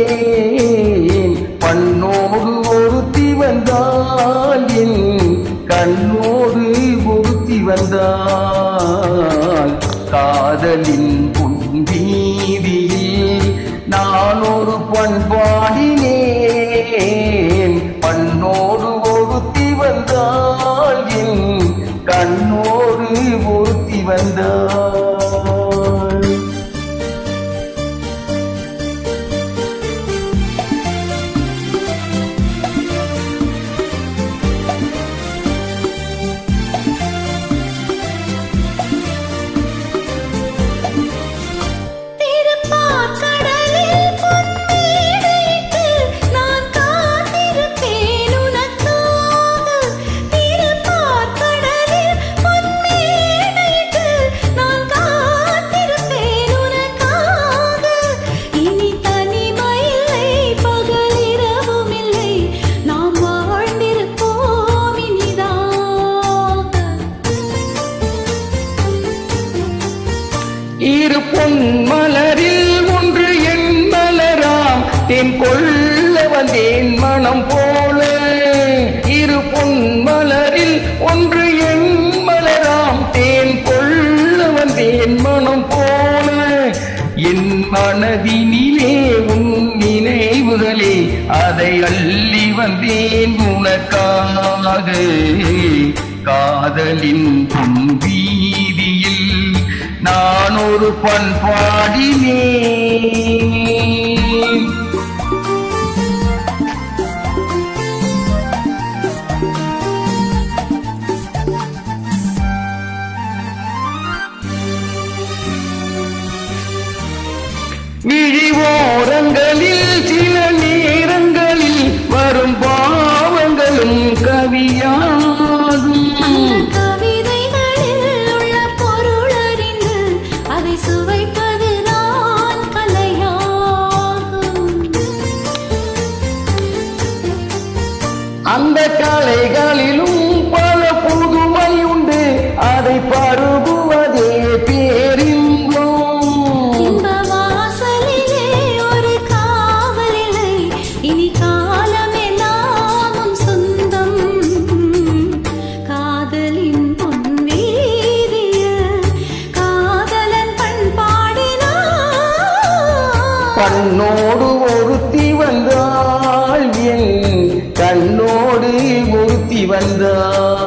பண்பாடினேன் பண்ணோடு ஒருத்தி வந்தால் என் கண்ணோடு ஒருத்தி வந்தால் காதலின் பொன்வீதியில் நான் ஒரு பண்பாடினேன் பண்ணோடு ஒருத்தி வந்தால் என் கண்ணோடு ஒருத்தி வந்தால் இரு பொன் மலரில் ஒன்று என் மலராம் தேன் கொள்ள வந்தேன் மனம் போல இரு பொன் மலரில் ஒன்று என் மலராம் தேன் கொள்ள வந்தேன் மனம் போல என் மனதினிலே உன் நினைவுகளே அதை அள்ளி வந்தேன் உனக்காக காதலின் வீதியில் நான் ஒரு பண்பாடினேன் விழிவோரங்களில் சில நேரங்களில் வரும் பாவங்களும் கவியாகும் அந்த கலைகளிலும் பல புதுமை உண்டு அதை பருகுவதே பேரின்பம் இந்த வாசலிலே ஒரு காவலில்லை இனி காலமே நாமும் சொந்தம் காதலின் பொன்வீதியில் காதலன் பண்பாடினான் பண்ணோடு ஒருத்தி வந்தாள் என் கண்ணோடு ஒருத்தி வந்தாள்